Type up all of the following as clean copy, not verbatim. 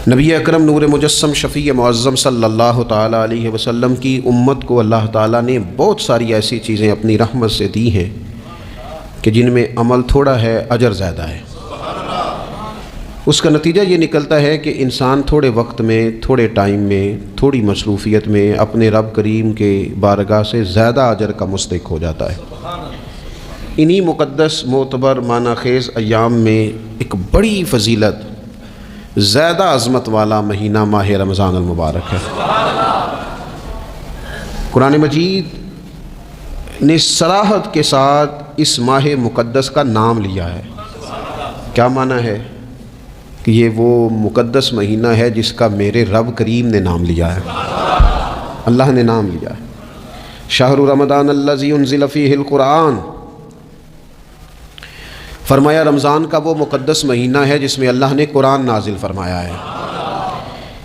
نبی اکرم نور مجسم شفیع معظم صلی اللہ تعالیٰ علیہ وسلم کی امت کو اللہ تعالیٰ نے بہت ساری ایسی چیزیں اپنی رحمت سے دی ہیں کہ جن میں عمل تھوڑا ہے اجر زیادہ ہے۔ اس کا نتیجہ یہ نکلتا ہے کہ انسان تھوڑے وقت میں، تھوڑے ٹائم میں، تھوڑی مصروفیت میں اپنے رب کریم کے بارگاہ سے زیادہ اجر کا مستحق ہو جاتا ہے۔ انہی مقدس معتبر معنی خیز ایام میں ایک بڑی فضیلت، زیادہ عظمت والا مہینہ ماہ رمضان المبارک ہے۔ قرآن مجید نے صراحت کے ساتھ اس ماہ مقدس کا نام لیا ہے۔ کیا معنی ہے؟ کہ یہ وہ مقدس مہینہ ہے جس کا میرے رب کریم نے نام لیا ہے، اللہ نے نام لیا ہے۔ شہر رمضان الذی انزل فیہ القرآن، فرمایا رمضان کا وہ مقدس مہینہ ہے جس میں اللہ نے قرآن نازل فرمایا ہے۔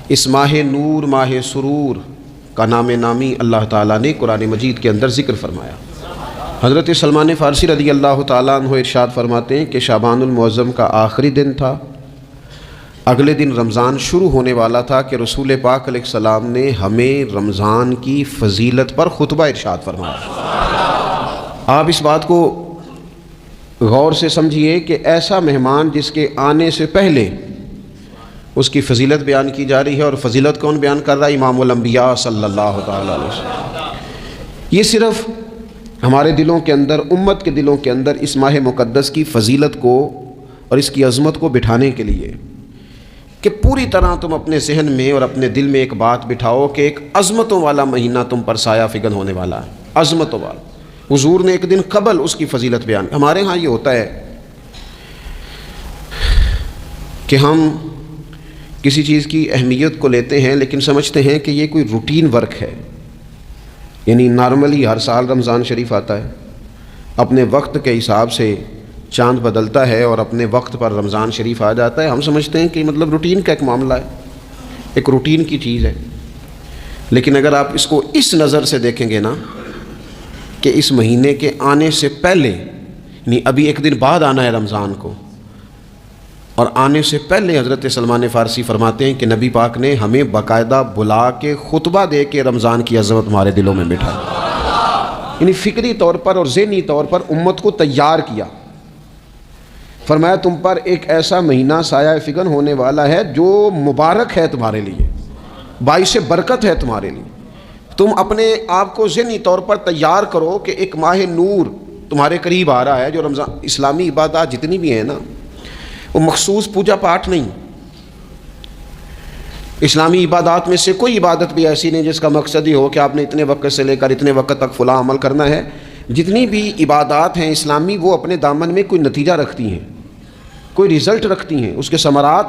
اس ماہ نور، ماہ سرور کا نام نامی اللہ تعالیٰ نے قرآن مجید کے اندر ذکر فرمایا۔ حضرت سلمان فارسی رضی اللہ تعالیٰ عنہ ارشاد فرماتے ہیں کہ شعبان المعظم کا آخری دن تھا، اگلے دن رمضان شروع ہونے والا تھا کہ رسول پاک علیہ السلام نے ہمیں رمضان کی فضیلت پر خطبہ ارشاد فرمایا۔ آپ اس بات کو غور سے سمجھیے کہ ایسا مہمان جس کے آنے سے پہلے اس کی فضیلت بیان کی جا رہی ہے، اور فضیلت کون بیان کر رہا ہے؟ امام الانبیاء صلی اللہ تعالیٰ علیہ وسلم۔ یہ صرف ہمارے دلوں کے اندر، امت کے دلوں کے اندر اس ماہ مقدس کی فضیلت کو اور اس کی عظمت کو بٹھانے کے لیے کہ پوری طرح تم اپنے ذہن میں اور اپنے دل میں ایک بات بٹھاؤ کہ ایک عظمتوں والا مہینہ تم پر سایہ فگن ہونے والا ہے، عظمتوں والا۔ حضور نے ایک دن قبل اس کی فضیلت بیان۔ ہمارے ہاں یہ ہوتا ہے کہ ہم کسی چیز کی اہمیت کو لیتے ہیں لیکن سمجھتے ہیں کہ یہ کوئی روٹین ورک ہے، یعنی نارملی ہر سال رمضان شریف آتا ہے، اپنے وقت کے حساب سے چاند بدلتا ہے اور اپنے وقت پر رمضان شریف آ جاتا ہے۔ ہم سمجھتے ہیں کہ مطلب روٹین کا ایک معاملہ ہے، ایک روٹین کی چیز ہے۔ لیکن اگر آپ اس کو اس نظر سے دیکھیں گے نا کہ اس مہینے کے آنے سے پہلے، یعنی ابھی ایک دن بعد آنا ہے رمضان کو، اور آنے سے پہلے حضرت سلمان فارسی فرماتے ہیں کہ نبی پاک نے ہمیں باقاعدہ بلا کے خطبہ دے کے رمضان کی عظمت ہمارے دلوں میں بٹھائی، یعنی فکری طور پر اور ذہنی طور پر امت کو تیار کیا۔ فرمایا تم پر ایک ایسا مہینہ سایہ فگن ہونے والا ہے جو مبارک ہے تمہارے لیے، باعث برکت ہے تمہارے لیے۔ تم اپنے آپ کو ذہنی طور پر تیار کرو کہ ایک ماہ نور تمہارے قریب آ رہا ہے۔ جو رمضان، اسلامی عبادات جتنی بھی ہیں نا، وہ مخصوص پوجا پاٹ نہیں۔ اسلامی عبادات میں سے کوئی عبادت بھی ایسی نہیں جس کا مقصد ہی ہو کہ آپ نے اتنے وقت سے لے کر اتنے وقت تک فلاں عمل کرنا ہے۔ جتنی بھی عبادات ہیں اسلامی، وہ اپنے دامن میں کوئی نتیجہ رکھتی ہیں، کوئی رزلٹ رکھتی ہیں، اس کے ثمرات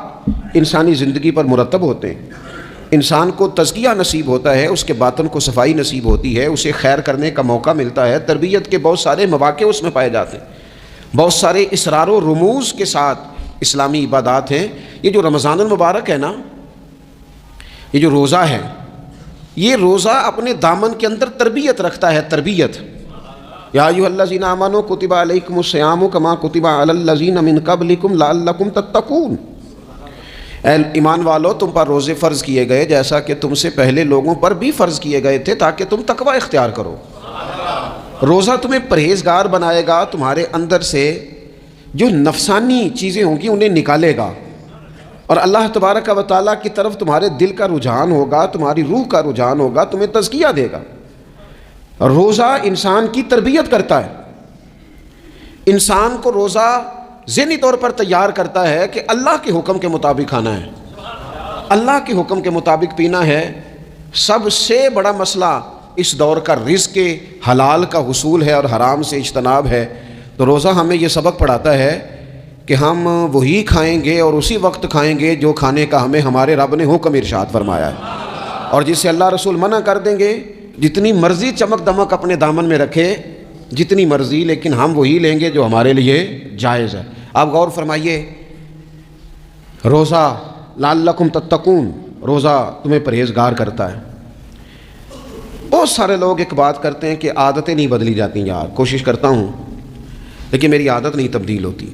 انسانی زندگی پر مرتب ہوتے ہیں۔ انسان کو تزکیہ نصیب ہوتا ہے، اس کے باطن کو صفائی نصیب ہوتی ہے، اسے خیر کرنے کا موقع ملتا ہے، تربیت کے بہت سارے مواقع اس میں پائے جاتے ہیں، بہت سارے اسرار و رموز کے ساتھ اسلامی عبادات ہیں۔ یہ جو رمضان المبارک ہے نا، یہ جو روزہ ہے، یہ روزہ اپنے دامن کے اندر تربیت رکھتا ہے، تربیت۔ یا ایھا الذین آمنوا کتب علیکم الصیام کما کتب علی الذین من قبلکم لعلکم تتقون۔ اے ایمان والو، تم پر روزے فرض کیے گئے جیسا کہ تم سے پہلے لوگوں پر بھی فرض کیے گئے تھے تاکہ تم تقوی اختیار کرو۔ روزہ تمہیں پرہیزگار بنائے گا، تمہارے اندر سے جو نفسانی چیزیں ہوں گی انہیں نکالے گا، اور اللہ تبارک و تعالیٰ کی طرف تمہارے دل کا رجحان ہوگا، تمہاری روح کا رجحان ہوگا، تمہیں تزکیہ دے گا۔ روزہ انسان کی تربیت کرتا ہے، انسان کو روزہ ذہنی طور پر تیار کرتا ہے کہ اللہ کے حکم کے مطابق کھانا ہے، اللہ کے حکم کے مطابق پینا ہے۔ سب سے بڑا مسئلہ اس دور کا رزق کے حلال کا حصول ہے اور حرام سے اجتناب ہے۔ تو روزہ ہمیں یہ سبق پڑھاتا ہے کہ ہم وہی کھائیں گے اور اسی وقت کھائیں گے جو کھانے کا ہمیں ہمارے رب نے حکم ارشاد فرمایا ہے، اور جس سے اللہ رسول منع کر دیں گے جتنی مرضی چمک دمک اپنے دامن میں رکھے، جتنی مرضی، لیکن ہم وہی لیں گے جو ہمارے لیے جائز ہے۔ آپ غور فرمائیے، روزہ لعلکم تتقون، روزہ تمہیں پرہیزگار کرتا ہے۔ بہت سارے لوگ ایک بات کرتے ہیں کہ عادتیں نہیں بدلی جاتی، یار کوشش کرتا ہوں لیکن میری عادت نہیں تبدیل ہوتی۔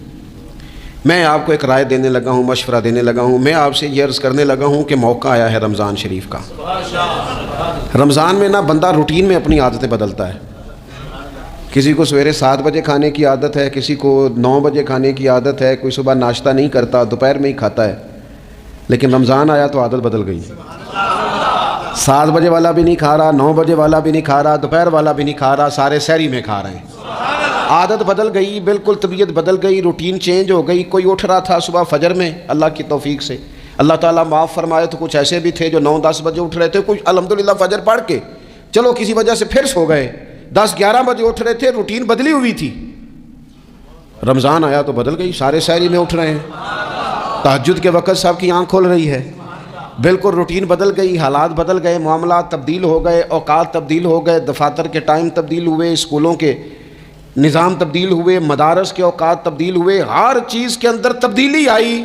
میں آپ کو ایک رائے دینے لگا ہوں، مشورہ دینے لگا ہوں. میں آپ سے یہ عرض کرنے لگا ہوں کہ موقع آیا ہے رمضان شریف کا. رمضان میں بندہ روٹین میں اپنی عادتیں بدلتا ہے. کسی کو سویرے 7 بجے کھانے کی عادت ہے، کسی کو 9 بجے کھانے کی عادت ہے، کوئی صبح ناشتہ نہیں کرتا، دوپہر میں ہی کھاتا ہے. لیکن رمضان آیا تو عادت بدل گئی. 7 بجے والا بھی نہیں کھا رہا، 9 بجے والا بھی نہیں کھا رہا، دوپہر والا بھی نہیں کھا رہا، سارے سحری میں کھا رہے ہیں. عادت بدل گئی، بالکل طبیعت بدل گئی، روٹین چینج ہو گئی. کوئی اٹھ رہا تھا صبح فجر میں اللہ کی توفیق سے، اللہ تعالیٰ معاف فرمائے، تو کچھ ایسے بھی تھے جو 9-10 بجے اٹھ رہے تھے، کچھ الحمدللہ فجر پڑھ کے چلو کسی وجہ سے پھر سو گئے، 10-11 بجے اٹھ رہے تھے، روٹین بدلی ہوئی تھی. رمضان آیا تو بدل گئی، سارے سحری میں اٹھ رہے ہیں. تہجد کے وقت سب کی آنکھ کھول رہی ہے. بالکل روٹین بدل گئی، حالات بدل گئے، معاملات تبدیل ہو گئے، اوقات تبدیل ہو گئے، دفاتر کے ٹائم تبدیل ہوئے، اسکولوں کے نظام تبدیل ہوئے، مدارس کے اوقات تبدیل ہوئے، ہر چیز کے اندر تبدیلی آئی.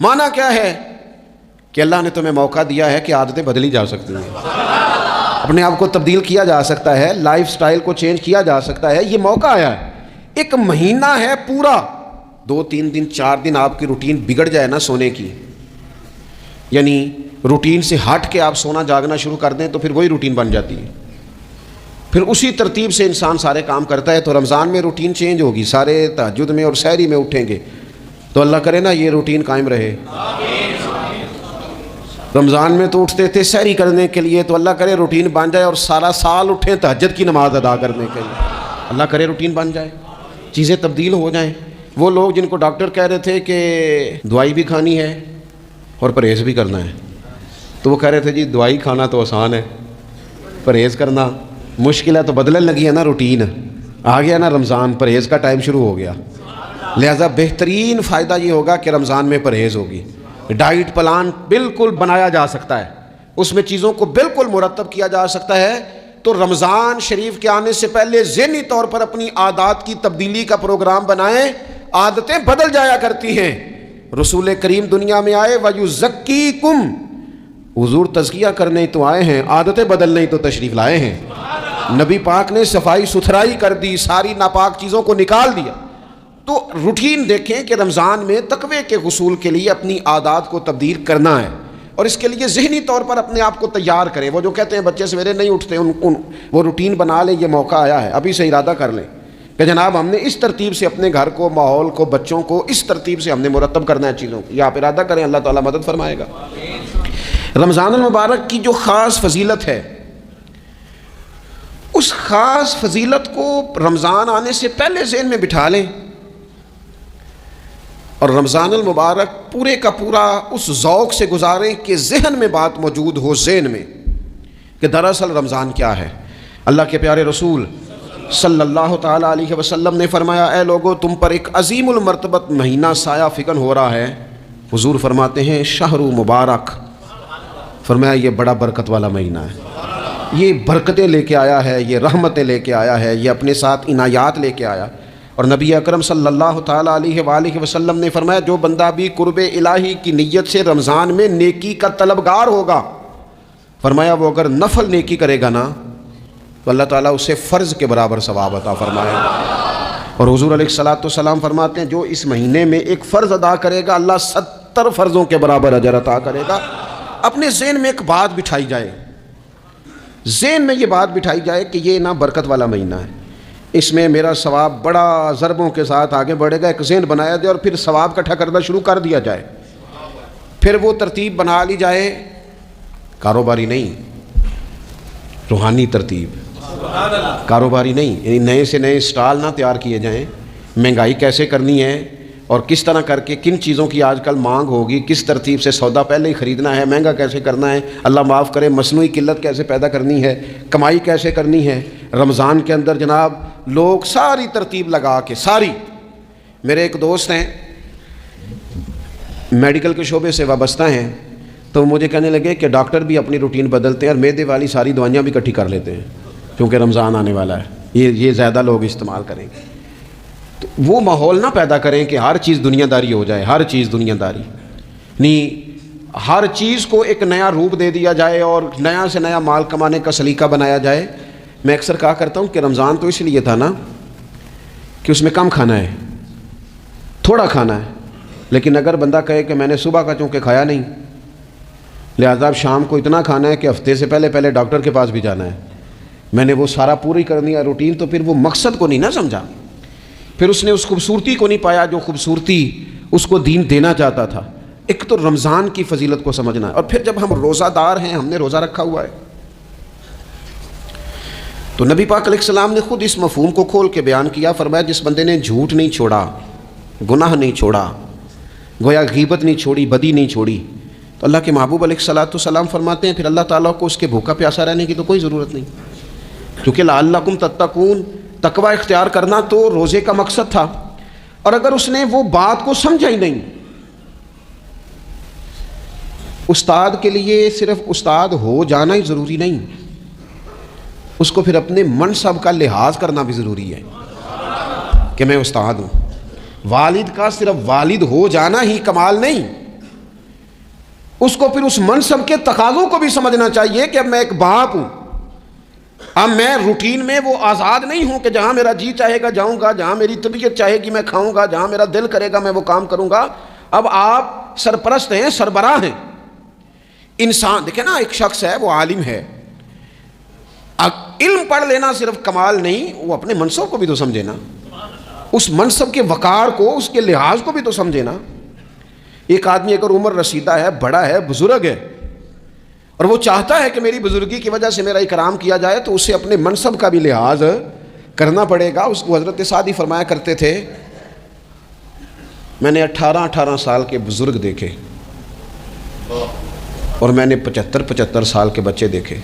معنی کیا ہے کہ اللہ نے تمہیں موقع دیا ہے کہ عادتیں بدلی جا سکتی ہیں، اپنے آپ کو تبدیل کیا جا سکتا ہے، لائف سٹائل کو چینج کیا جا سکتا ہے. یہ موقع آیا ہے. ایک مہینہ ہے پورا، 2-3 دن 4 دن آپ کی روٹین بگڑ جائے نا سونے کی، یعنی روٹین سے ہٹ کے آپ سونا جاگنا شروع کر دیں تو پھر وہی روٹین بن جاتی ہے. پھر اسی ترتیب سے انسان سارے کام کرتا ہے. تو رمضان میں روٹین چینج ہوگی، سارے تہجد میں اور سحری میں اٹھیں گے. تو اللہ کرے نا یہ روٹین قائم رہے. رمضان میں تو اٹھتے تھے سحری کرنے کے لیے، تو اللہ کرے روٹین بن جائے اور سارا سال اٹھیں تہجد کی نماز ادا کرنے کے لیے. اللہ کرے روٹین بن جائے، چیزیں تبدیل ہو جائیں. وہ لوگ جن کو ڈاکٹر کہہ رہے تھے کہ دوائی بھی کھانی ہے اور پرہیز بھی کرنا ہے، تو وہ کہہ رہے تھے جی دوائی کھانا تو آسان ہے، پرہیز کرنا مشکل ہے. تو بدلنے لگی ہے نا روٹین، آ گیا نا رمضان، پرہیز کا ٹائم شروع ہو گیا. لہذا بہترین فائدہ یہ ہوگا کہ رمضان میں پرہیز ہوگی. ڈائٹ پلان بالکل بنایا جا سکتا ہے، اس میں چیزوں کو بالکل مرتب کیا جا سکتا ہے. تو رمضان شریف کے آنے سے پہلے ذہنی طور پر اپنی عادات کی تبدیلی کا پروگرام بنائیں. عادتیں بدل جایا کرتی ہیں. رسول کریم دنیا میں آئے وَيُزَكِّيكُمْ، حضور تزکیہ کرنے تو آئے ہیں، عادتیں بدلنے تو تشریف لائے ہیں. نبی پاک نے صفائی ستھرائی کر دی، ساری ناپاک چیزوں کو نکال دیا. تو روٹین دیکھیں کہ رمضان میں تقوی کے حصول کے لیے اپنی عادات کو تبدیل کرنا ہے، اور اس کے لیے ذہنی طور پر اپنے آپ کو تیار کریں. وہ جو کہتے ہیں بچے سویرے نہیں اٹھتے، وہ روٹین بنا لیں. یہ موقع آیا ہے، ابھی سے ارادہ کر لیں کہ جناب ہم نے اس ترتیب سے اپنے گھر کو، ماحول کو، بچوں کو اس ترتیب سے ہم نے مرتب کرنا ہے چیزوں کو. یہ آپ ارادہ کریں، اللہ تعالیٰ مدد فرمائے گا. رمضان المبارک کی جو خاص فضیلت ہے، اس خاص فضیلت کو رمضان آنے سے پہلے ذہن میں بٹھا لیں، اور رمضان المبارک پورے کا پورا اس ذوق سے گزاریں کہ ذہن میں بات موجود ہو، ذہن میں کہ دراصل رمضان کیا ہے. اللہ کے پیارے رسول صلی اللہ تعالیٰ علیہ وسلم نے فرمایا، اے لوگو تم پر ایک عظیم المرتبت مہینہ سایہ فکن ہو رہا ہے. حضور فرماتے ہیں شہر مبارک، فرمایا یہ بڑا برکت والا مہینہ ہے، یہ برکتیں لے کے آیا ہے، یہ رحمتیں لے کے آیا ہے، یہ اپنے ساتھ عنایات لے کے آیا. اور نبی اکرم صلی اللہ تعالیٰ علیہ وآلہ وسلم نے فرمایا جو بندہ بھی قرب الہی کی نیت سے رمضان میں نیکی کا طلبگار ہوگا، فرمایا وہ اگر نفل نیکی کرے گا نا تو اللہ تعالیٰ اسے فرض کے برابر ثواب عطا فرمائے. اور حضور علیہ الصلوۃ والسلام فرماتے ہیں جو اس مہینے میں ایک فرض ادا کرے گا اللہ 70 فرضوں کے برابر اجر عطا کرے گا. اپنے ذہن میں ایک بات بٹھائی جائے، ذہن میں یہ بات بٹھائی جائے کہ یہ نا برکت والا مہینہ ہے، اس میں میرا ثواب بڑا ضربوں کے ساتھ آگے بڑھے گا. ایک ذہن بنایا جائے اور پھر ثواب اکٹھا کرنا شروع کر دیا جائے. پھر وہ ترتیب بنا لی جائے، کاروباری نہیں، روحانی ترتیب، کاروباری نہیں، یعنی نئے سے نئے اسٹال نہ تیار کیے جائیں. مہنگائی کیسے کرنی ہے اور کس طرح کر کے کن چیزوں کی آج کل مانگ ہوگی، کس ترتیب سے سودا پہلے ہی خریدنا ہے، مہنگا کیسے کرنا ہے، اللہ معاف کرے مصنوعی قلت کیسے پیدا کرنی ہے، کمائی کیسے کرنی ہے. رمضان کے اندر جناب لوگ ساری ترتیب لگا کے، ساری. میرے ایک دوست ہیں میڈیکل کے شعبے سے وابستہ ہیں، تو مجھے کہنے لگے کہ ڈاکٹر بھی اپنی روٹین بدلتے ہیں اور معدے والی ساری دوائیاں بھی اکٹھی کر لیتے ہیں کیونکہ رمضان آنے والا ہے، یہ زیادہ لوگ استعمال کریں گے. تو وہ ماحول نہ پیدا کریں کہ ہر چیز دنیا داری ہو جائے، ہر چیز دنیا داری نہیں، ہر چیز کو ایک نیا روپ دے دیا جائے اور نیا سے نیا مال کمانے کا سلیقہ بنایا جائے. میں اکثر کہا کرتا ہوں کہ رمضان تو اس لیے تھا نا کہ اس میں کم کھانا ہے، تھوڑا کھانا ہے، لیکن اگر بندہ کہے کہ میں نے صبح کا چونکہ کھایا نہیں لہذا اب شام کو اتنا کھانا ہے کہ ہفتے سے پہلے ڈاکٹر کے پاس بھی جانا ہے، میں نے وہ سارا پوری کر دیا روٹین، تو پھر وہ مقصد کو نہیں نہ سمجھا، پھر اس نے اس خوبصورتی کو نہیں پایا جو خوبصورتی اس کو دین دینا چاہتا تھا۔ ایک تو رمضان کی فضیلت کو سمجھنا ہے، اور پھر جب ہم روزہ دار ہیں، ہم نے روزہ رکھا ہوا ہے، تو نبی پاک علیہ السلام نے خود اس مفہوم کو کھول کے بیان کیا، فرمایا جس بندے نے جھوٹ نہیں چھوڑا، گناہ نہیں چھوڑا، گویا غیبت نہیں چھوڑی، بدی نہیں چھوڑی، تو اللہ کے محبوب علیہ السلام فرماتے ہیں پھر اللہ تعالیٰ کو اس کے بھوکا پیاسا رہنے کی تو کوئی ضرورت نہیں، کیونکہ لعلکم تتقون، تقوی اختیار کرنا تو روزے کا مقصد تھا۔ اور اگر اس نے وہ بات کو سمجھا ہی نہیں، استاد کے لیے صرف استاد ہو جانا ہی ضروری نہیں، اس کو پھر اپنے منصب کا لحاظ کرنا بھی ضروری ہے کہ میں استاد ہوں۔ والد کا صرف والد ہو جانا ہی کمال نہیں، اس کو پھر اس منصب کے تقاضوں کو بھی سمجھنا چاہیے کہ اب میں ایک باپ ہوں، اب میں روٹین میں وہ آزاد نہیں ہوں کہ جہاں میرا جی چاہے گا جاؤں گا، جہاں میری طبیعت چاہے گی میں کھاؤں گا، جہاں میرا دل کرے گا میں وہ کام کروں گا۔ اب آپ سرپرست ہیں، سربراہ ہیں۔ انسان دیکھیں نا، ایک شخص ہے وہ عالم ہے، علم پڑھ لینا صرف کمال نہیں، وہ اپنے منصب کو بھی تو سمجھے نا، اس منصب کے وقار کو، اس کے لحاظ کو بھی تو سمجھے نا۔ ایک آدمی اگر عمر رسیدہ ہے، بڑا ہے، بزرگ ہے، اور وہ چاہتا ہے کہ میری بزرگی کی وجہ سے میرا اکرام کیا جائے، تو اسے اپنے منصب کا بھی لحاظ کرنا پڑے گا۔ اس کو حضرت سعدی فرمایا کرتے تھے میں نے 18 سال کے بزرگ دیکھے اور میں نے 75 سال کے بچے دیکھے۔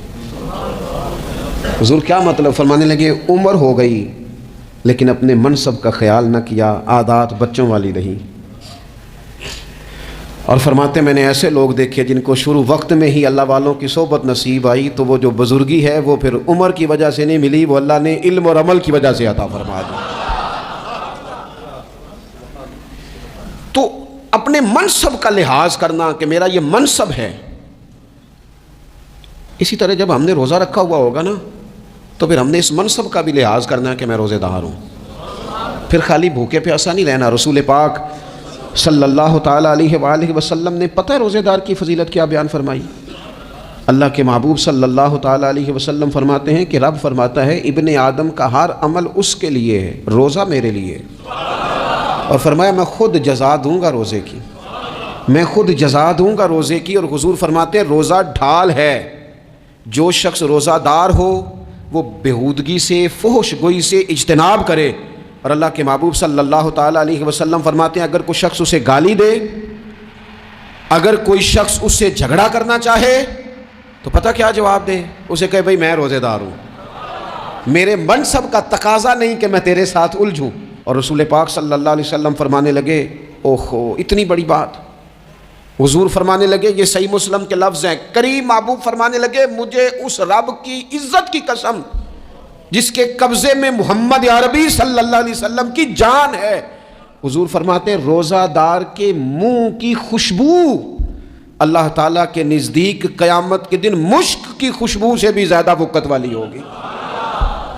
حضور کیا مطلب؟ فرمانے لگے عمر ہو گئی لیکن اپنے منصب کا خیال نہ کیا، عادات بچوں والی رہی۔ اور فرماتے میں نے ایسے لوگ دیکھے جن کو شروع وقت میں ہی اللہ والوں کی صحبت نصیب آئی، تو وہ جو بزرگی ہے وہ پھر عمر کی وجہ سے نہیں ملی، وہ اللہ نے علم اور عمل کی وجہ سے عطا فرما دی۔ تو اپنے منصب کا لحاظ کرنا کہ میرا یہ منصب ہے۔ اسی طرح جب ہم نے روزہ رکھا ہوا ہوگا نا، تو پھر ہم نے اس منصب کا بھی لحاظ کرنا ہے کہ میں روزے دار ہوں، پھر خالی بھوکے پیاسا نہیں رہنا۔ رسول پاک صلی اللہ تعالیٰ علیہ وآلہ وسلم نے پتہ ہے روزے دار کی فضیلت کیا بیان فرمائی؟ اللہ کے محبوب صلی اللہ تعالیٰ علیہ وسلم فرماتے ہیں کہ رب فرماتا ہے ابن آدم کا ہر عمل اس کے لیے ہے، روزہ میرے لیے، اور فرمایا میں خود جزا دوں گا روزے کی، میں خود جزا دوں گا روزے کی۔ اور حضور فرماتے ہیں روزہ ڈھال ہے، جو شخص روزہ دار ہو وہ بےہودگی سے، فحش گوئی سے اجتناب کرے۔ اور اللہ کے محبوب صلی اللہ تعالیٰ علیہ وسلم فرماتے ہیں اگر کوئی شخص اسے گالی دے، اگر کوئی شخص اس سے جھگڑا کرنا چاہے تو پتہ کیا جواب دے؟ اسے کہے بھائی میں روزے دار ہوں، میرے منصب کا تقاضا نہیں کہ میں تیرے ساتھ الجھوں۔ اور رسول پاک صلی اللہ علیہ وسلم فرمانے لگے اوہو اتنی بڑی بات۔ حضور فرمانے لگے، یہ صحیح مسلم کے لفظ ہیں، کریم محبوب فرمانے لگے مجھے اس رب کی عزت کی قسم جس کے قبضے میں محمد عربی صلی اللہ علیہ وسلم کی جان ہے، حضور فرماتے ہیں روزہ دار کے منہ کی خوشبو اللہ تعالیٰ کے نزدیک قیامت کے دن مشک کی خوشبو سے بھی زیادہ وقت والی ہوگی۔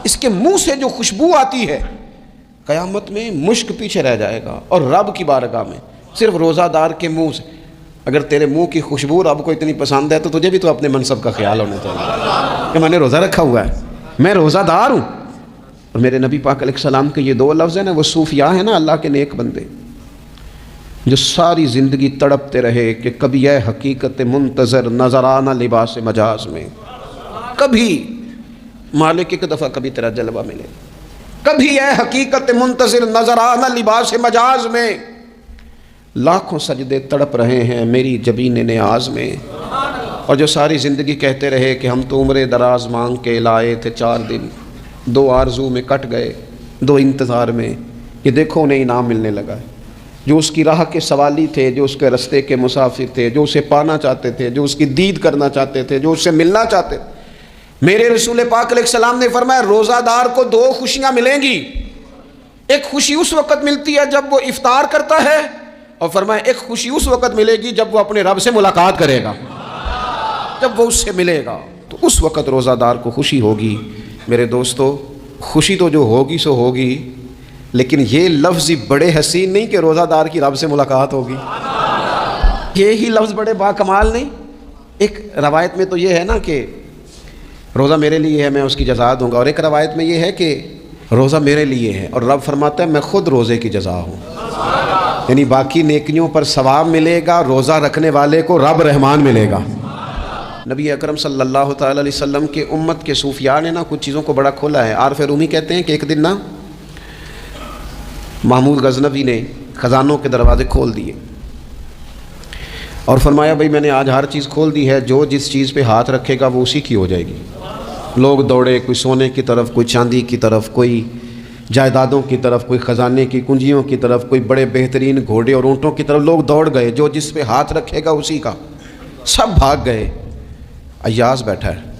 اس کے منہ سے جو خوشبو آتی ہے قیامت میں مشک پیچھے رہ جائے گا، اور رب کی بارگاہ میں صرف روزہ دار کے منہ سے، اگر تیرے منہ کی خوشبو رب کو اتنی پسند ہے تو تجھے بھی تو اپنے منصب کا خیال ہونا چاہیے کہ میں نے روزہ رکھا ہوا ہے، میں روزہ دار ہوں۔ اور میرے نبی پاک علیہ السلام کے یہ دو لفظ ہیں نا، وہ صوفیاء ہیں نا، اللہ کے نیک بندے جو ساری زندگی تڑپتے رہے کہ کبھی اے حقیقت منتظر نظر آنا لباس مجاز میں، کبھی مالک ایک دفعہ کبھی تیرا جلوہ ملے، کبھی اے حقیقت منتظر نظر آنا لباس مجاز میں، لاکھوں سجدے تڑپ رہے ہیں میری جبین نیاز میں۔ اور جو ساری زندگی کہتے رہے کہ ہم تو عمر دراز مانگ کے لائے تھے 4 دن، 2 آرزو میں کٹ گئے، 2 انتظار میں، یہ دیکھو انہیں انعام ملنے لگا ہے۔ جو اس کی راہ کے سوالی تھے، جو اس کے رستے کے مسافر تھے، جو اسے پانا چاہتے تھے، جو اس کی دید کرنا چاہتے تھے، جو اس سے ملنا چاہتے تھے، میرے رسول پاک علیہ السلام نے فرمایا روزہ دار کو 2 خوشیاں ملیں گی۔ ایک خوشی اس وقت ملتی ہے جب وہ افطار کرتا ہے، اور فرمایا ایک خوشی اس وقت ملے گی جب وہ اپنے رب سے ملاقات کرے گا، جب وہ اس سے ملے گا تو اس وقت روزہ دار کو خوشی ہوگی۔ میرے دوستو خوشی تو جو ہوگی سو ہوگی، لیکن یہ لفظ ہی بڑے حسین نہیں کہ روزہ دار کی رب سے ملاقات ہوگی، یہی لفظ بڑے باکمال نہیں؟ ایک روایت میں تو یہ ہے نا کہ روزہ میرے لیے ہے، میں اس کی جزا دوں گا، اور ایک روایت میں یہ ہے کہ روزہ میرے لیے ہے اور رب فرماتا ہے میں خود روزے کی جزا ہوں، یعنی باقی نیکیوں پر ثواب ملے گا، روزہ رکھنے والے کو رب رحمان ملے گا۔ نبی اکرم صلی اللہ تعالی علیہ وسلم کے امت کے صوفیاء نے نا کچھ چیزوں کو بڑا کھولا ہے۔ عارف رومی کہتے ہیں کہ ایک دن نا محمود غزنوی نے خزانوں کے دروازے کھول دیے اور فرمایا بھائی میں نے آج ہر چیز کھول دی ہے، جو جس چیز پہ ہاتھ رکھے گا وہ اسی کی ہو جائے گی۔ لوگ دوڑے، کوئی سونے کی طرف، کوئی چاندی کی طرف، کوئی جائیدادوں کی طرف، کوئی خزانے کی کنجیوں کی طرف، کوئی بڑے بہترین گھوڑے اور اونٹوں کی طرف، لوگ دوڑ گئے، جو جس پہ ہاتھ رکھے گا اسی کا۔ سب بھاگ گئے، ایاز بیٹھا ہے،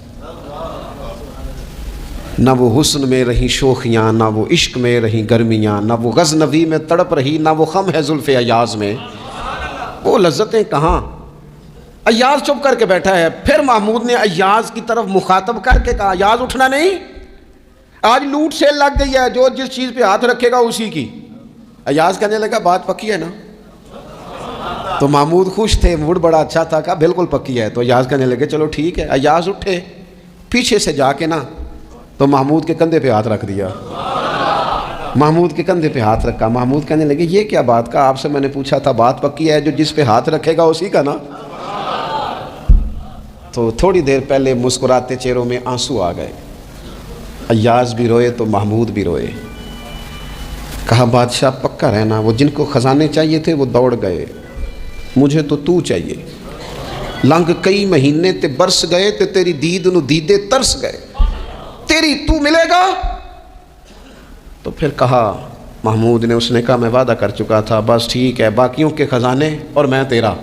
نہ وہ حسن میں رہی شوخیاں، نہ وہ عشق میں رہی گرمیاں، نہ وہ غزنوی میں تڑپ رہی، نہ وہ خم ہے زلف ایاز میں، وہ لذتیں کہاں۔ ایاز چپ کر کے بیٹھا ہے۔ پھر محمود نے ایاز کی طرف مخاطب کر کے کہا ایاز اٹھنا نہیں، آج لوٹ سیل لگ گئی ہے، جو جس چیز پہ ہاتھ رکھے گا اسی کی۔ ایاز کہنے لگا بات پکی ہے نا؟ تو محمود خوش تھے، موڈ بڑا اچھا تھا، کہا بالکل پکی ہے۔ تو ایاز کہنے لگے چلو ٹھیک ہے۔ ایاز اٹھے، پیچھے سے جا کے نا تو محمود کے کندھے پہ ہاتھ رکھ دیا، محمود کے کندھے پہ ہاتھ رکھا۔ محمود کہنے لگے یہ کیا بات کا، آپ سے میں نے پوچھا تھا بات پکی ہے، جو جس پہ ہاتھ رکھے گا اسی کا نا۔ تو تھوڑی دیر پہلے مسکراتے چہروں میں آنسو آ گئے، ایاز بھی روئے تو محمود بھی روئے۔ کہا بادشاہ پکا رہنا، وہ جن کو خزانے چاہیے تھے وہ دوڑ گئے، مجھے تو چاہیے۔ لنگ کئی مہینے تے برس گئے تے تیری دید نو دیدے ترس گئے، تیری تو ملے گا۔ تو پھر کہا محمود نے، اس نے کہا میں وعدہ کر چکا تھا، بس ٹھیک ہے، باقیوں کے خزانے اور میں تیرا،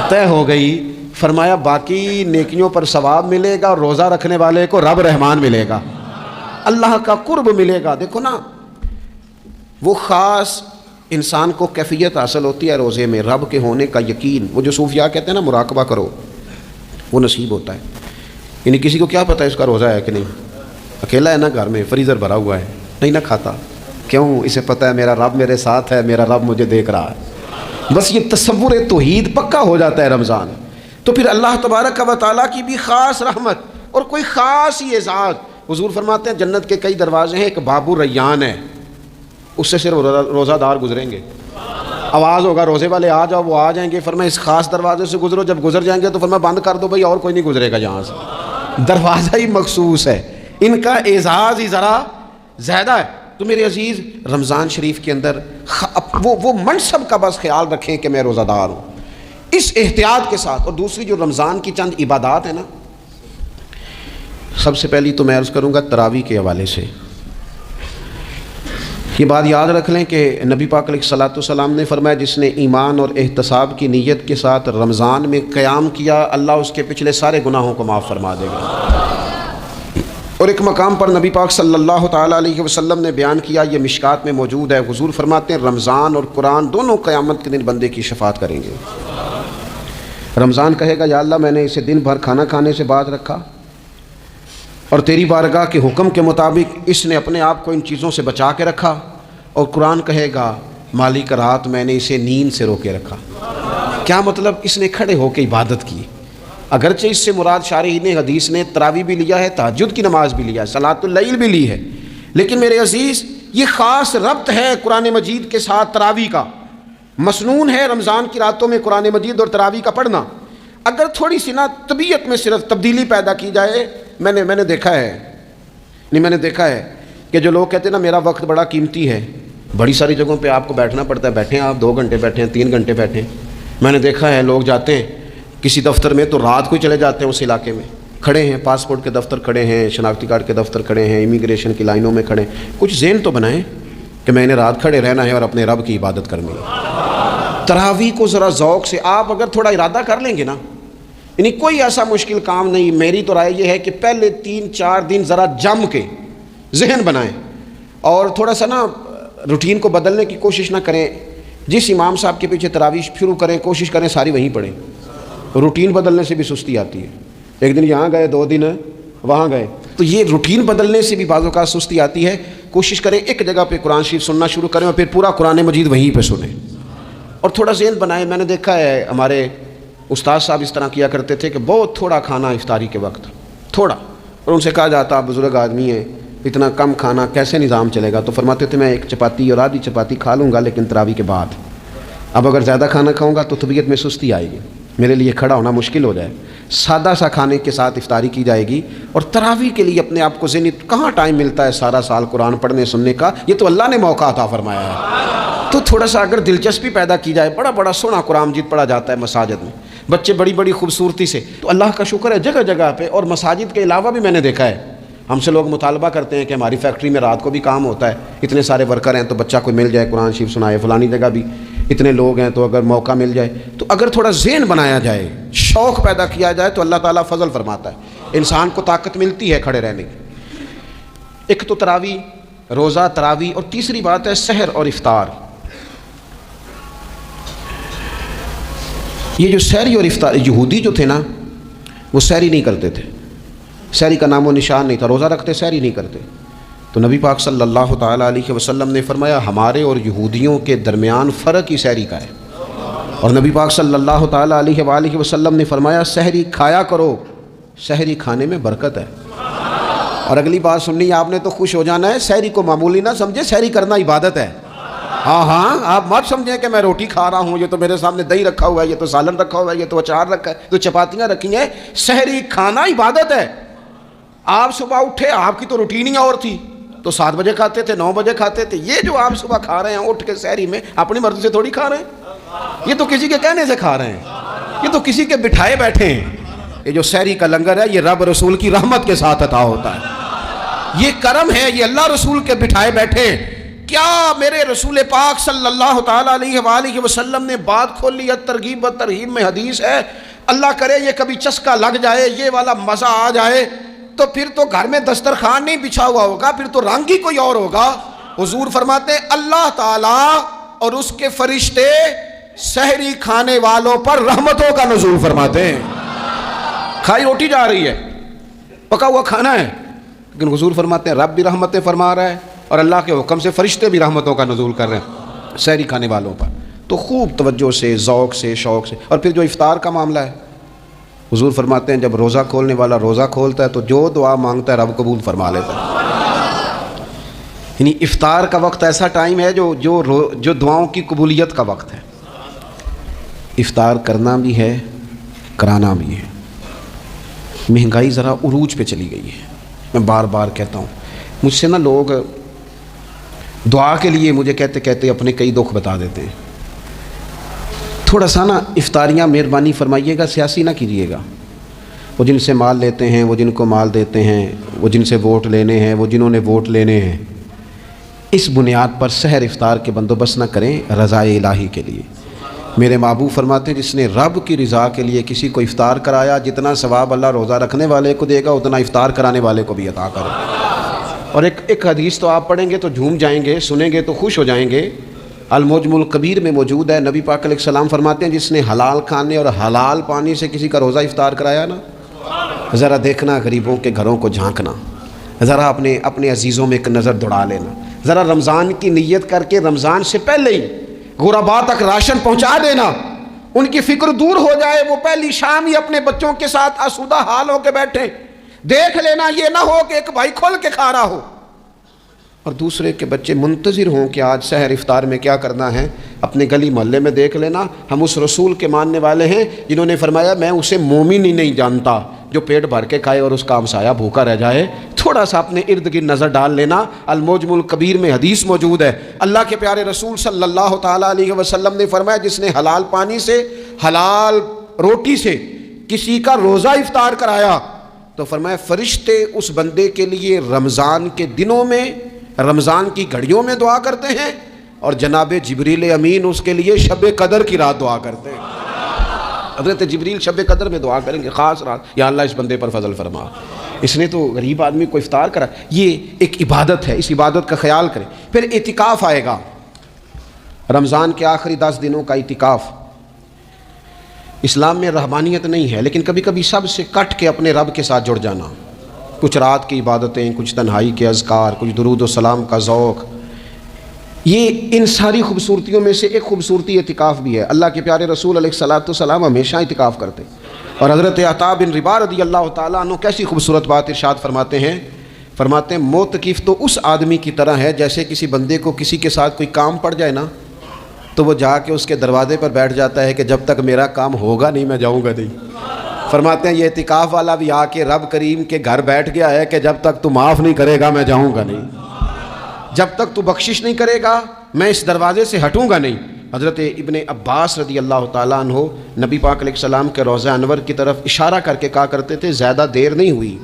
طے ہو گئی۔ فرمایا باقی نیکیوں پر ثواب ملے گا اور روزہ رکھنے والے کو رب رحمان ملے گا، اللہ کا قرب ملے گا۔ دیکھو نا وہ خاص انسان کو کیفیت حاصل ہوتی ہے روزے میں، رب کے ہونے کا یقین۔ وہ جو صوفیاء کہتے ہیں نا مراقبہ کرو، وہ نصیب ہوتا ہے۔ یعنی کسی کو کیا پتہ ہے اس کا روزہ ہے کہ نہیں، اکیلا ہے نا گھر میں، فریزر بھرا ہوا ہے، نہیں نہ کھاتا، کیوں؟ اسے پتہ ہے میرا رب میرے ساتھ ہے، میرا رب مجھے دیکھ رہا ہے۔ بس یہ تصور توحید پکا ہو جاتا ہے رمضان، تو پھر اللہ تبارک و تعالیٰ کی بھی خاص رحمت اور کوئی خاص ہی اعزاز۔ حضور فرماتے ہیں جنت کے کئی دروازے ہیں، ایک باب الریان ہے، اس سے صرف روزہ دار گزریں گے۔ آواز ہوگا روزے والے آ جاؤ، وہ آ جائیں گے، فرمایا اس خاص دروازے سے گزرو، جب گزر جائیں گے تو فرمایا بند کر دو بھائی، اور کوئی نہیں گزرے گا یہاں سے، دروازہ ہی مخصوص ہے، ان کا اعزاز ہی ذرا زیادہ ہے۔ تو میرے عزیز رمضان شریف کے اندر وہ منصب کا بس خیال رکھیں کہ میں روزہ دار ہوں، اس احتیاط کے ساتھ۔ اور دوسری جو رمضان کی چند عبادات ہیں نا، سب سے پہلی تو میں عرض کروں گا تراویح کے حوالے سے یہ بات یاد رکھ لیں کہ نبی پاک علیہ الصلوۃ والسلام نے فرمایا جس نے ایمان اور احتساب کی نیت کے ساتھ رمضان میں قیام کیا، اللہ اس کے پچھلے سارے گناہوں کو معاف فرما دے گا۔ اور ایک مقام پر نبی پاک صلی اللہ تعالیٰ علیہ وسلم نے بیان کیا، یہ مشکات میں موجود ہے، حضور فرماتے ہیں رمضان اور قرآن دونوں قیامت کے دن بندے کی شفاعت کریں گے۔ رمضان کہے گا یا اللہ میں نے اسے دن بھر کھانا کھانے سے باز رکھا اور تیری بارگاہ کے حکم کے مطابق اس نے اپنے آپ کو ان چیزوں سے بچا کے رکھا، اور قرآن کہے گا مالک رات میں نے اسے نیند سے روکے رکھا۔ کیا مطلب؟ اس نے کھڑے ہو کے عبادت کی، اگرچہ اس سے مراد شارحین حدیث نے تراویح بھی لیا ہے، تہجد کی نماز بھی لیا ہے، صلاۃ اللیل بھی لی ہے، لیکن میرے عزیز یہ خاص ربط ہے قرآن مجید کے ساتھ تراویح کا۔ مسنون ہے رمضان کی راتوں میں قرآن مجید اور تراویح کا پڑھنا۔ اگر تھوڑی سی نا طبیعت میں صرف تبدیلی پیدا کی جائے، میں نے دیکھا ہے کہ جو لوگ کہتے ہیں نا میرا وقت بڑا قیمتی ہے، بڑی ساری جگہوں پہ آپ کو بیٹھنا پڑتا ہے، بیٹھیں آپ 2 گھنٹے بیٹھیں، 3 گھنٹے بیٹھیں۔ میں نے دیکھا ہے لوگ جاتے ہیں کسی دفتر میں تو رات کو چلے جاتے ہیں، اس علاقے میں کھڑے ہیں، پاسپورٹ کے دفتر کھڑے ہیں، شناختی کارڈ کے دفتر کھڑے ہیں، امیگریشن کی لائنوں میں کھڑے ہیں۔ کچھ ذہن تو بنائیں کہ میں نے رات کھڑے رہنا ہے اور اپنے رب کی عبادت کرنی ہے۔ تراویح کو ذرا ذوق سے آپ اگر تھوڑا ارادہ کر لیں گے نا، یعنی کوئی ایسا مشکل کام نہیں۔ میری تو رائے یہ ہے کہ پہلے 3-4 دن ذرا جم کے ذہن بنائیں اور تھوڑا سا نا روٹین کو بدلنے کی کوشش نہ کریں۔ جس امام صاحب کے پیچھے تراویح شروع کریں کوشش کریں ساری وہیں پڑھیں۔ روٹین بدلنے سے بھی سستی آتی ہے، ایک دن یہاں گئے 2 دن وہاں گئے، تو یہ روٹین بدلنے سے بھی بعض اوقات سستی آتی ہے۔ کوشش کریں ایک جگہ پہ قرآن شریف سننا شروع کریں اور پھر پورا قرآن مجید وہیں پہ سنیں، اور تھوڑا ذہن بنائیں۔ میں نے دیکھا ہے ہمارے استاد صاحب اس طرح کیا کرتے تھے کہ بہت تھوڑا کھانا افطاری کے وقت، تھوڑا، اور ان سے کہا جاتا آپ بزرگ آدمی ہیں، اتنا کم کھانا کیسے نظام چلے گا؟ تو فرماتے تھے میں ایک چپاتی اور آدھی چپاتی کھا لوں گا لیکن تراویح کے بعد، اب اگر زیادہ کھانا کھاؤں گا تو طبیعت میں سستی آئے گی، میرے لیے کھڑا ہونا مشکل ہو جائے، سادہ سا کھانے کے ساتھ افطاری کی جائے گی۔ اور تراویح کے لیے اپنے آپ کو ذہنی کہاں ٹائم ملتا ہے سارا سال قرآن پڑھنے سننے کا، یہ تو اللہ نے موقع عطا فرمایا ہے، تو تھوڑا سا اگر دلچسپی پیدا کی جائے، بڑا بڑا سونا قرآن مجید پڑھا جاتا ہے مساجد میں، بچے بڑی بڑی خوبصورتی سے، تو اللہ کا شکر ہے جگہ جگہ پہ، اور مساجد کے علاوہ بھی میں نے دیکھا ہے ہم سے لوگ مطالبہ کرتے ہیں کہ ہماری فیکٹری میں رات کو بھی کام ہوتا ہے، اتنے سارے ورکر ہیں تو بچہ کوئی مل جائے قرآن شریف سنائے، فلانی جگہ بھی اتنے لوگ ہیں تو اگر موقع مل جائے، تو اگر تھوڑا ذہن بنایا جائے، شوق پیدا کیا جائے تو اللہ تعالیٰ فضل فرماتا ہے، انسان کو طاقت ملتی ہے کھڑے رہنے کی۔ ایک تو تراویح، روزہ، تراویح، اور تیسری بات ہے سحر اور افطار۔ یہ جو سحری اور افطار، یہودی جو تھے نا وہ سحری نہیں کرتے تھے، سحری کا نام و نشان نہیں تھا، روزہ رکھتے سحری نہیں کرتے، تو نبی پاک صلی اللہ تعالیٰ علیہ وسلم نے فرمایا ہمارے اور یہودیوں کے درمیان فرق ہی سحری کا ہے، اور نبی پاک صلی اللہ تعالیٰ علیہ وآلہ وسلم نے فرمایا سحری کھایا کرو، سحری کھانے میں برکت ہے۔ اور اگلی بات سننی ہے آپ نے تو خوش ہو جانا ہے، سحری کو معمولی نہ سمجھے، سحری کرنا عبادت ہے۔ ہاں آپ مت سمجھیں کہ میں روٹی کھا رہا ہوں، یہ تو میرے سامنے دہی رکھا ہوا ہے، یہ تو سالن رکھا ہوا ہے، یہ تو اچار رکھا ہے، تو چپاتیاں رکھی ہیں، سحری کھانا عبادت ہے۔ آپ صبح اٹھے، آپ کی تو روٹین ہی اور تھی، تو 7 بجے کھاتے تھے، 9 بجے کھاتے تھے، یہ جو آپ صبح کھا رہے ہیں اٹھ کے سحری میں، اپنی مرضی سے تھوڑی کھا رہے ہیں، یہ تو کسی کے کہنے سے کھا رہے ہیں، یہ تو کسی کے بٹھائے بیٹھے ہیں۔ یہ جو سحری کا لنگر ہے یہ رب رسول کی رحمت کے ساتھ عطا ہوتا ہے، یہ کرم ہے، یہ اللہ رسول کے بٹھائے بیٹھے۔ کیا میرے رسول پاک صلی اللہ تعالیٰ علیہ وآلہ وسلم نے بات کھول لی ہے، ترغیب و ترہیب میں حدیث ہے، اللہ کرے یہ کبھی چسکا لگ جائے، یہ والا مزہ آ جائے، تو پھر تو گھر میں دسترخوان نہیں بچھا ہوا ہوگا، پھر تو رنگ ہی کوئی اور ہوگا۔ حضور فرماتے ہیں اللہ تعالیٰ اور اس کے فرشتے سحری کھانے والوں پر رحمتوں کا نزول فرماتے ہیں۔ کھائی روٹی جا رہی ہے، پکا ہوا کھانا ہے، لیکن حضور فرماتے ہیں رب بھی رحمتیں فرما رہا ہے اور اللہ کے حکم سے فرشتے بھی رحمتوں کا نزول کر رہے ہیں سحری کھانے والوں پر۔ تو خوب توجہ سے، ذوق سے، شوق سے۔ اور پھر جو افطار کا معاملہ ہے، حضور فرماتے ہیں جب روزہ کھولنے والا روزہ کھولتا ہے تو جو دعا مانگتا ہے رب قبول فرما لیتا ہے۔ یعنی افطار کا وقت ایسا ٹائم ہے جو دعاؤں کی قبولیت کا وقت ہے۔ افطار کرنا بھی ہے، کرانا بھی ہے۔ مہنگائی ذرا عروج پہ چلی گئی ہے، میں بار بار کہتا ہوں، مجھ سے نا لوگ دعا کے لیے مجھے کہتے کہتے اپنے کئی دکھ بتا دیتے ہیں۔ تھوڑا سا نا افطاریاں مہربانی فرمائیے گا، سیاسی نہ کیجیے گا۔ وہ جن سے مال لیتے ہیں، وہ جن کو مال دیتے ہیں، وہ جن سے ووٹ لینے ہیں، وہ جنہوں نے ووٹ لینے ہیں، اس بنیاد پر سحر افطار کے بندوبست نہ کریں رضا الہی کے لیے۔ میرے محبوب فرماتے ہیں جس نے رب کی رضا کے لیے کسی کو افطار کرایا، جتنا ثواب اللہ روزہ رکھنے والے کو دے گا اتنا افطار کرانے والے کو بھی عطا کرے گا۔ اور ایک حدیث تو آپ پڑھیں گے تو جھوم جائیں گے، سنیں گے تو خوش ہو جائیں گے، المعجم الکبیر میں موجود ہے۔ نبی پاک علیہ السلام فرماتے ہیں جس نے حلال کھانے اور حلال پانی سے کسی کا روزہ افطار کرایا نا، ذرا دیکھنا غریبوں کے گھروں کو جھانکنا، ذرا اپنے عزیزوں میں ایک نظر دوڑا لینا، ذرا رمضان کی نیت کر کے رمضان سے پہلے ہی غرباء تک راشن پہنچا دینا، ان کی فکر دور ہو جائے، وہ پہلی شام ہی اپنے بچوں کے ساتھ آسودہ حال ہو کے بیٹھیں۔ دیکھ لینا یہ نہ ہو کہ ایک بھائی کھول کے کھا رہا ہو اور دوسرے کے بچے منتظر ہوں کہ آج سحر افطار میں کیا کرنا ہے۔ اپنے گلی محلے میں دیکھ لینا، ہم اس رسول کے ماننے والے ہیں جنہوں نے فرمایا میں اسے مومن ہی نہیں جانتا جو پیٹ بھر کے کھائے اور اس کا ہمسایہ بھوکا رہ جائے۔ تھوڑا سا اپنے ارد گرد نظر ڈال لینا، المعجم الکبیر میں حدیث موجود ہے۔ اللہ کے پیارے رسول صلی اللہ تعالیٰ علیہ وسلم نے فرمایا جس نے حلال پانی سے، حلال روٹی سے کسی کا روزہ افطار کرایا تو فرمایا فرشتے اس بندے کے لیے رمضان کے دنوں میں، رمضان کی گھڑیوں میں دعا کرتے ہیں، اور جناب جبریل امین اس کے لیے شب قدر کی رات دعا کرتے ہیں۔ حضرت جبریل شب قدر میں دعا کریں گے، خاص رات، یا اللہ اس بندے پر فضل فرما، اس نے تو غریب آدمی کو افطار کرا۔ یہ ایک عبادت ہے، اس عبادت کا خیال کریں۔ پھر اعتکاف آئے گا، رمضان کے آخری 10 دنوں کا اعتکاف۔ اسلام میں رحمانیت نہیں ہے، لیکن کبھی کبھی سب سے کٹ کے اپنے رب کے ساتھ جڑ جانا، کچھ رات کی عبادتیں، کچھ تنہائی کے اذکار، کچھ درود و سلام کا ذوق، یہ ان ساری خوبصورتیوں میں سے ایک خوبصورتی اعتکاف بھی ہے۔ اللہ کے پیارے رسول علیہ الصلوۃ والسلام ہمیشہ اعتکاف کرتے، اور حضرت عطا بن رباح رضی اللہ تعالیٰ عنہ کیسی خوبصورت بات ارشاد فرماتے ہیں، معتکف تو اس آدمی کی طرح ہے جیسے کسی بندے کو کسی کے ساتھ کوئی کام پڑ جائے نا تو وہ جا کے اس کے دروازے پر بیٹھ جاتا ہے کہ جب تک میرا کام ہوگا نہیں میں جاؤں گا نہیں۔ فرماتے ہیں یہ اعتکاف والا بھی آ کے رب کریم کے گھر بیٹھ گیا ہے کہ جب تک تو معاف نہیں کرے گا میں جاؤں گا نہیں، جب تک تو بخشش نہیں کرے گا میں اس دروازے سے ہٹوں گا نہیں۔ حضرت ابن عباس رضی اللہ تعالیٰ عنہ نبی پاک علیہ السلام کے روضہ انور کی طرف اشارہ کر کے کہا کرتے تھے زیادہ دیر نہیں ہوئی،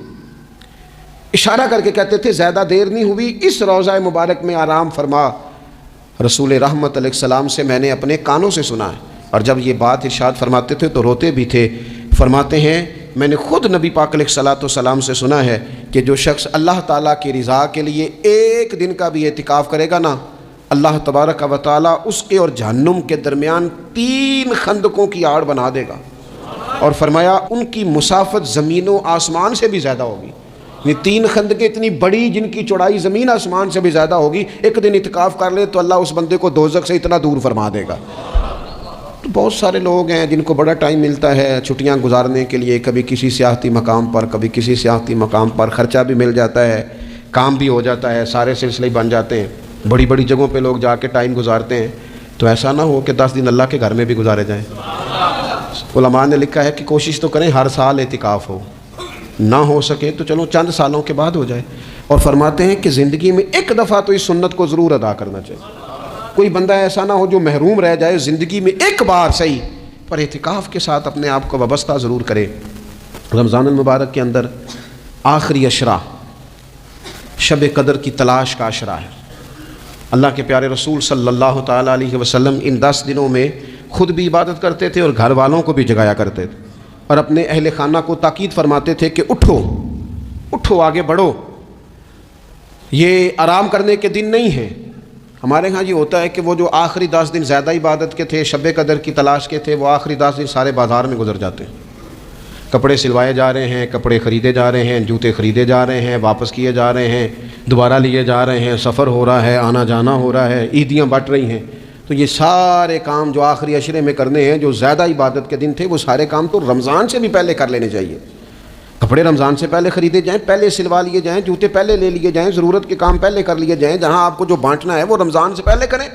اشارہ کر کے کہتے تھے زیادہ دیر نہیں ہوئی، اس روضہ مبارک میں آرام فرما۔ رسول رحمت علیہ السلام سے میں نے اپنے کانوں سے سنا ہے، اور جب یہ بات ارشاد فرماتے تھے تو روتے بھی تھے۔ فرماتے ہیں میں نے خود نبی پاک علیہ الصلوۃ والسلام سے سنا ہے کہ جو شخص اللہ تعالیٰ کی رضا کے لیے ایک دن کا بھی اعتکاف کرے گا نا، اللہ تبارک و تعالیٰ اس کے اور جہنم کے درمیان 3 خندقوں کی آڑ بنا دے گا، اور فرمایا ان کی مسافت زمین و آسمان سے بھی زیادہ ہوگی۔ یہ 3 خندقیں اتنی بڑی جن کی چوڑائی زمین آسمان سے بھی زیادہ ہوگی، ایک دن اعتکاف کر لے تو اللہ اس بندے کو دوزخ سے اتنا دور فرما دے گا۔ تو بہت سارے لوگ ہیں جن کو بڑا ٹائم ملتا ہے چھٹیاں گزارنے کے لیے، کبھی کسی سیاحتی مقام پر، کبھی کسی سیاحتی مقام پر، خرچہ بھی مل جاتا ہے، کام بھی ہو جاتا ہے، سارے سلسلے بن جاتے ہیں، بڑی بڑی جگہوں پہ لوگ جا کے ٹائم گزارتے ہیں۔ تو ایسا نہ ہو کہ 10 دن اللہ کے گھر میں بھی گزارے جائیں۔ علماء نے لکھا ہے کہ کوشش تو کریں ہر سال اعتکاف ہو، نہ ہو سکے تو چلو چند سالوں کے بعد ہو جائے، اور فرماتے ہیں کہ زندگی میں ایک دفعہ تو اس سنت کو ضرور ادا کرنا چاہیے۔ کوئی بندہ ایسا نہ ہو جو محروم رہ جائے، زندگی میں ایک بار صحیح پر اعتکاف کے ساتھ اپنے آپ کو وابستہ ضرور کرے۔ رمضان المبارک کے اندر آخری عشرہ شب قدر کی تلاش کا عشرہ ہے۔ اللہ کے پیارے رسول صلی اللہ تعالیٰ علیہ وسلم ان 10 دنوں میں خود بھی عبادت کرتے تھے اور گھر والوں کو بھی جگایا کرتے تھے، اور اپنے اہل خانہ کو تاکید فرماتے تھے کہ اٹھو اٹھو، آگے بڑھو، یہ آرام کرنے کے دن نہیں ہیں۔ ہمارے ہاں یہ ہوتا ہے کہ وہ جو آخری 10 دن زیادہ عبادت کے تھے، شب قدر کی تلاش کے تھے، وہ آخری 10 دن سارے بازار میں گزر جاتے ہیں، کپڑے سلوائے جا رہے ہیں، کپڑے خریدے جا رہے ہیں، جوتے خریدے جا رہے ہیں، واپس کیے جا رہے ہیں، دوبارہ لیے جا رہے ہیں، سفر ہو رہا ہے، آنا جانا ہو رہا ہے، عیدیاں بٹ رہی ہیں۔ تو یہ سارے کام جو آخری عشرے میں کرنے ہیں، جو زیادہ عبادت کے دن تھے، وہ سارے کام تو رمضان سے بھی پہلے کر لینے چاہیے۔ کپڑے رمضان سے پہلے خریدے جائیں، پہلے سلوا لیے جائیں، جوتے پہلے لے لیے جائیں، ضرورت کے کام پہلے کر لیے جائیں۔ جہاں آپ کو جو بانٹنا ہے وہ رمضان سے پہلے کریں۔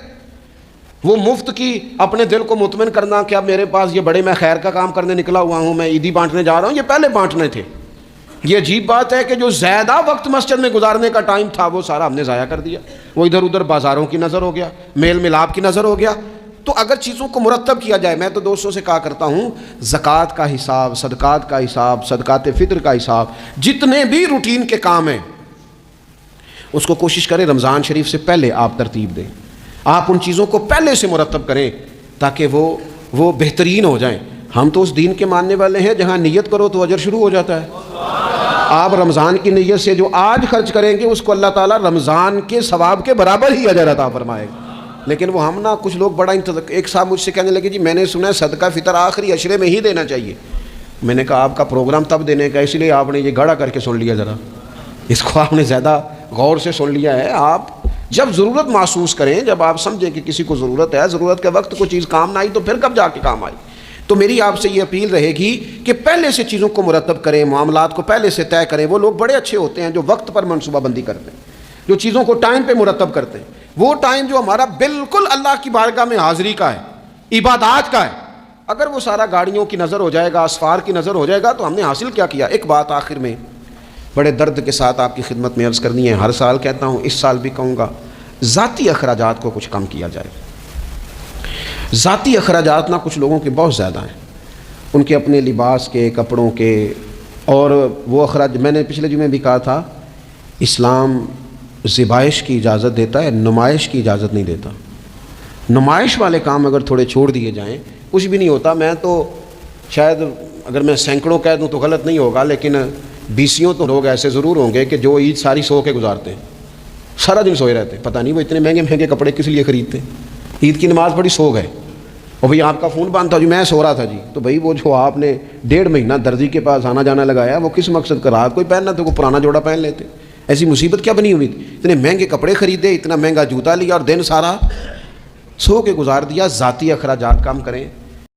وہ مفت کی اپنے دل کو مطمئن کرنا کہ اب میرے پاس یہ بڑے میں خیر کا کام کرنے نکلا ہوا ہوں، میں عیدی بانٹنے جا رہا ہوں، یہ پہلے بانٹنے تھے۔ یہ عجیب بات ہے کہ جو زیادہ وقت مسجد میں گزارنے کا ٹائم تھا وہ سارا ہم نے ضائع کر دیا، وہ ادھر ادھر بازاروں کی نظر ہو گیا، میل ملاپ کی نظر ہو گیا۔ تو اگر چیزوں کو مرتب کیا جائے، میں تو دوستوں سے کہا کرتا ہوں زکوٰۃ کا حساب، صدقات کا حساب، صدقات فطر کا حساب، جتنے بھی روٹین کے کام ہیں اس کو کوشش کریں رمضان شریف سے پہلے آپ ترتیب دیں، آپ ان چیزوں کو پہلے سے مرتب کریں تاکہ وہ بہترین ہو جائیں۔ ہم تو اس دین کے ماننے والے ہیں جہاں نیت کرو تو اجر شروع ہو جاتا ہے۔ آپ رمضان کی نیت سے جو آج خرچ کریں گے اس کو اللہ تعالیٰ رمضان کے ثواب کے برابر ہی اجر عطا فرمائے گا۔ لیکن وہ ہم نا کچھ لوگ بڑا ایک صاحب مجھ سے کہنے لگے جی میں نے سنا ہے صدقہ فطر آخری عشرے میں ہی دینا چاہیے۔ میں نے کہا آپ کا پروگرام تب دینے کا، اس لیے آپ نے یہ گڑا کر کے سن لیا، ذرا اس کو آپ نے زیادہ غور سے سن لیا ہے۔ آپ جب ضرورت محسوس کریں، جب آپ سمجھیں کہ کسی کو ضرورت ہے، ضرورت کے وقت کوئی چیز کام نہ آئی تو پھر کب جا کے کام آئی۔ تو میری آپ سے یہ اپیل رہے گی کہ پہلے سے چیزوں کو مرتب کریں، معاملات کو پہلے سے طے کریں۔ وہ لوگ بڑے اچھے ہوتے ہیں جو وقت پر منصوبہ بندی کرتے ہیں، جو چیزوں کو ٹائم پہ مرتب کرتے ہیں۔ وہ ٹائم جو ہمارا بالکل اللہ کی بارگاہ میں حاضری کا ہے، عبادات کا ہے، اگر وہ سارا گاڑیوں کی نظر ہو جائے گا، اسفار کی نظر ہو جائے گا تو ہم نے حاصل کیا کیا۔ ایک بات آخر میں بڑے درد کے ساتھ آپ کی خدمت میں عرض کرنی ہے، ہر سال کہتا ہوں، اس سال بھی کہوں گا، ذاتی اخراجات کو کچھ کم کیا جائے۔ ذاتی اخراجات نہ کچھ لوگوں کے بہت زیادہ ہیں، ان کے اپنے لباس کے، کپڑوں کے، اور وہ اخراج میں نے پچھلے جمعے بھی کہا تھا، اسلام ذبائش کی اجازت دیتا ہے، نمائش کی اجازت نہیں دیتا۔ نمائش والے کام اگر تھوڑے چھوڑ دیے جائیں کچھ بھی نہیں ہوتا۔ میں تو شاید اگر میں سینکڑوں کہہ دوں تو غلط نہیں ہوگا، لیکن 20 تو لوگ ایسے ضرور ہوں گے کہ جو عید ساری سو کے گزارتے ہیں، سارا دن سوئے رہتے ہیں، پتہ نہیں وہ اتنے مہنگے مہنگے کپڑے کس لیے خریدتے ہیں۔ عید کی نماز پڑھی سو گئے، اور بھئی آپ کا فون بند تھا جی، میں سو رہا تھا جی. تو بھئی وہ جو آپ نے 1.5 مہینہ درزی کے پاس آنا جانا لگایا وہ کس مقصد کا؟ رات کوئی پہننا تو کوئی پرانا جوڑا پہن لیتے. ایسی مصیبت کیا بنی ہوئی تھی؟ اتنے مہنگے کپڑے خریدے، اتنا مہنگا جوتا لیا اور دن سارا سو کے گزار دیا. ذاتی اخراجات کم کریں.